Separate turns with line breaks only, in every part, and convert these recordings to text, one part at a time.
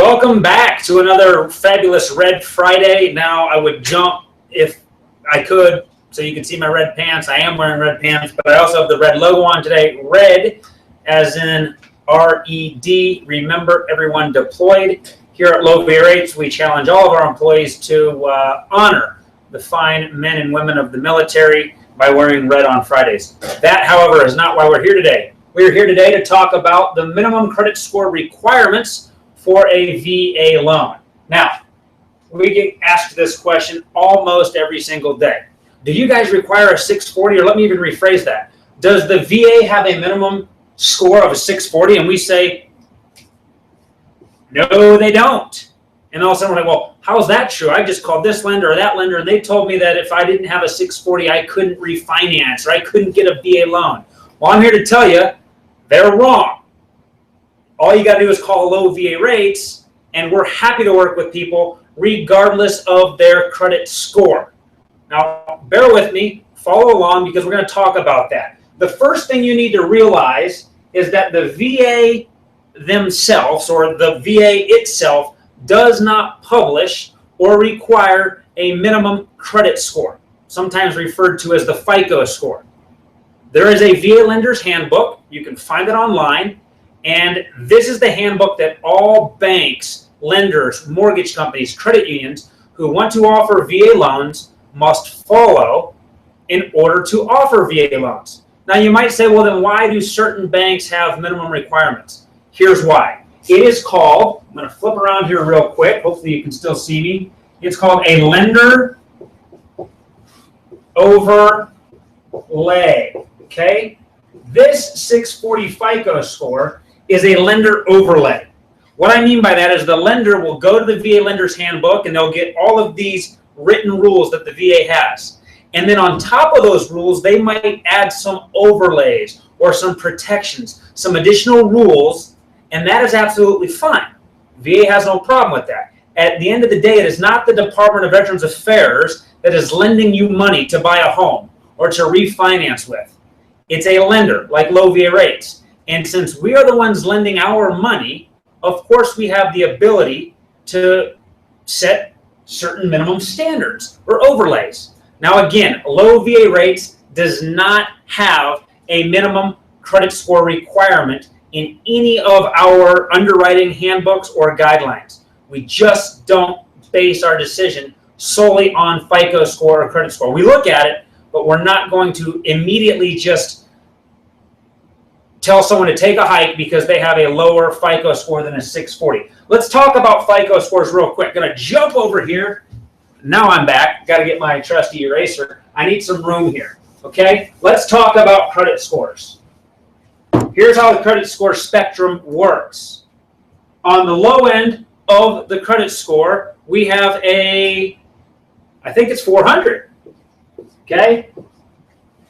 Welcome back to another fabulous Red Friday. Now I would jump if I could so you can see my red pants. I am wearing red pants, but I also have the red logo on today. Red as in R-E-D. Remember, everyone deployed. Here at Low VA Rates, we challenge all of our employees to honor the fine men and women of the military by wearing red on Fridays. That, however, is not why we're here today. We're here today to talk about the minimum credit score requirements for a VA loan. Now, we get asked this question almost every single day. Do you guys require a 640? Or let me even rephrase that. Does the VA have a minimum score of a 640? And we say, no, they don't. And all of a sudden we're like, well, how is that true? I just called this lender or that lender, and they told me that if I didn't have a 640, I couldn't refinance or I couldn't get a VA loan. Well, I'm here to tell you, they're wrong. All you got to do is call Low VA Rates, and we're happy to work with people regardless of their credit score. Now, bear with me, follow along, because we're going to talk about that. The first thing you need to realize is that the VA themselves, or the VA itself, does not publish or require a minimum credit score, sometimes referred to as the FICO score. There is a VA lender's handbook. You can find it online. And this is the handbook that all banks, lenders, mortgage companies, credit unions who want to offer VA loans must follow in order to offer VA loans. Now you might say, well, then why do certain banks have minimum requirements? Here's why. It is called, I'm going to flip around here real quick. Hopefully you can still see me. It's called a lender overlay. Okay? This 640 FICO score is a lender overlay. What I mean by that is the lender will go to the VA lender's handbook and they'll get all of these written rules that the VA has. And then on top of those rules, they might add some overlays or some protections, some additional rules, and that is absolutely fine. VA has no problem with that. At the end of the day, it is not the Department of Veterans Affairs that is lending you money to buy a home or to refinance with. It's a lender like Low VA Rates. And since we are the ones lending our money, of course we have the ability to set certain minimum standards or overlays. Now again, Low VA Rates does not have a minimum credit score requirement in any of our underwriting handbooks or guidelines. We just don't base our decision solely on FICO score or credit score. We look at it, but we're not going to immediately just tell someone to take a hike because they have a lower FICO score than a 640. Let's talk about FICO scores real quick. Gonna jump over here. Now I'm back. Got to get my trusty eraser. I need some room here. Okay, let's talk about credit scores. Here's how the credit score spectrum works. On the low end of the credit score, we have I think it's 400. Okay.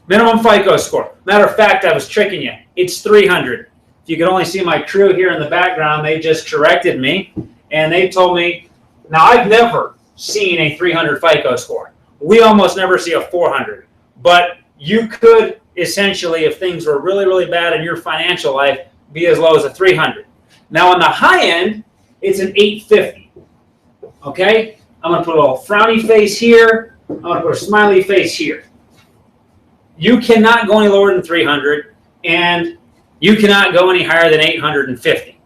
Minimum FICO score. Matter of fact, I was tricking you. It's 300. If you can only see my crew here in the background, they just corrected me. And they told me, now I've never seen a 300 FICO score. We almost never see a 400. But you could essentially, if things were really, really bad in your financial life, be as low as a 300. Now on the high end, it's an 850. Okay? I'm going to put a little frowny face here. I'm going to put a smiley face here. You cannot go any lower than 300, and you cannot go any higher than 850.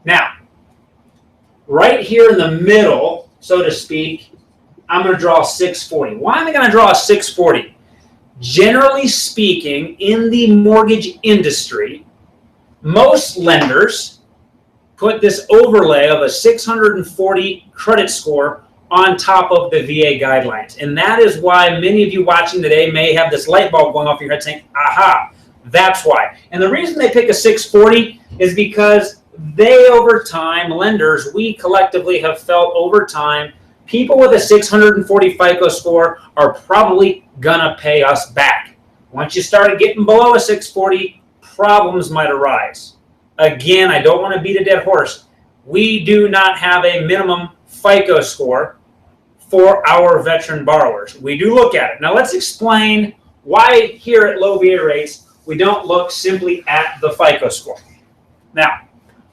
Now, right here in the middle, so to speak, I'm going to draw a 640. Why am I going to draw a 640? Generally speaking, in the mortgage industry, most lenders put this overlay of a 640 credit score on top of the VA guidelines. And that is why many of you watching today may have this light bulb going off your head saying, aha, that's why. And the reason they pick a 640 is because they, over time, lenders, we collectively have felt over time, people with a 640 FICO score are probably gonna pay us back. Once you started getting below a 640, problems might arise. Again, I don't want to beat a dead horse. We do not have a minimum FICO score for our veteran borrowers. We do look at it. Now let's explain why here at Low VA Rates we don't look simply at the FICO score. Now,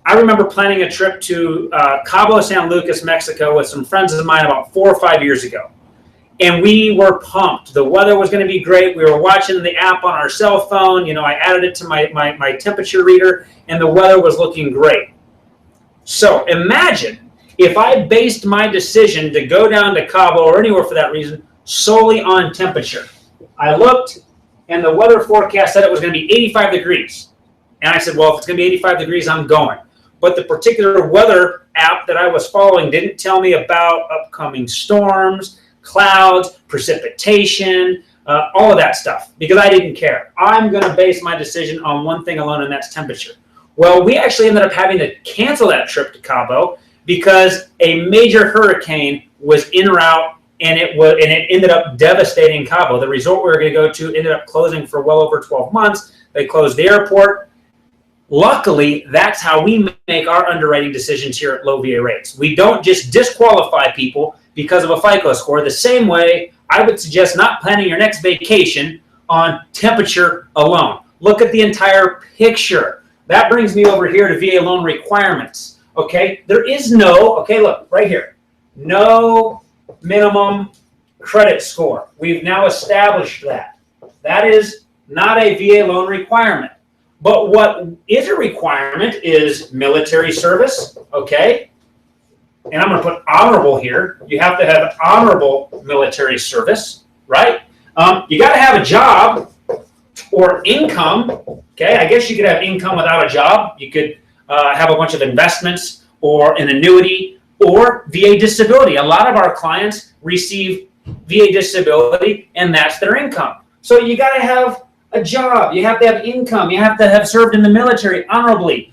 I remember planning a trip to Cabo San Lucas, Mexico with some friends of mine about 4 or 5 years ago. And we were pumped. The weather was going to be great. We were watching the app on our cell phone. You know, I added it to my temperature reader, and the weather was looking great. So imagine if I based my decision to go down to Cabo or anywhere for that reason solely on temperature. I looked, and the weather forecast said it was going to be 85 degrees. And I said, well, if it's going to be 85 degrees, I'm going. But the particular weather app that I was following didn't tell me about upcoming storms, clouds, precipitation, all of that stuff, because I didn't care. I'm going to base my decision on one thing alone, and that's temperature. Well, we actually ended up having to cancel that trip to Cabo because a major hurricane was en route, and it ended up devastating Cabo. The resort we were going to go to ended up closing for well over 12 months. They closed the airport. Luckily, that's how we make our underwriting decisions here at Low VA Rates. We don't just disqualify people because of a FICO score. The same way I would suggest not planning your next vacation on temperature alone. Look at the entire picture. That brings me over here to VA loan requirements. Okay, there is no, okay, look, right here, no minimum credit score. We've now established that. That is not a VA loan requirement. But what is a requirement is military service, okay? And I'm going to put honorable here. You have to have honorable military service, right? You got to have a job or income, okay? I guess you could have income without a job. You could have a bunch of investments or an annuity or VA disability. A lot of our clients receive VA disability, and that's their income. So you got to have a job, you have to have income, you have to have served in the military honorably.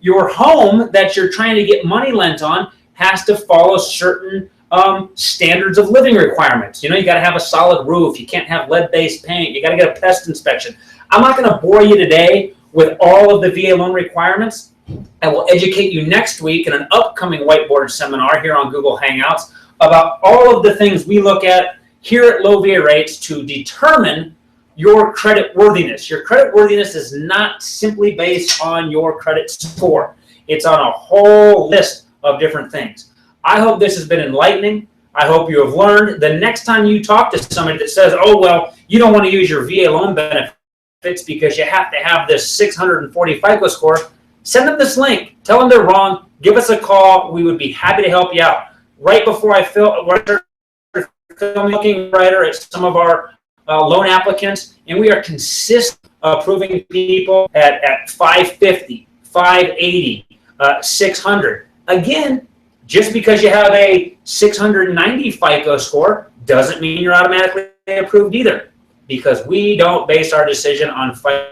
Your home that you're trying to get money lent on has to follow certain standards of living requirements. You know, you got to have a solid roof, you can't have lead-based paint, you got to get a pest inspection. I'm not going to bore you today with all of the VA loan requirements. I will educate you next week in an upcoming whiteboard seminar here on Google Hangouts about all of the things we look at here at Low VA Rates to determine your credit worthiness. Your credit worthiness is not simply based on your credit score. It's on a whole list of different things. I hope this has been enlightening. I hope you have learned. The next time you talk to somebody that says, oh, well, you don't want to use your VA loan benefits because you have to have this 640 FICO score, send them this link. Tell them they're wrong. Give us a call. We would be happy to help you out. Right before I film looking writer at some of our loan applicants, and we are consistent approving people at 550, 580, 600. Again, just because you have a 690 FICO score doesn't mean you're automatically approved either, because we don't base our decision on FICO.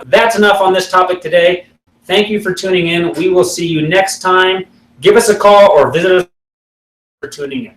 That's enough on this topic today. Thank you for tuning in. We will see you next time. Give us a call or visit us for tuning in.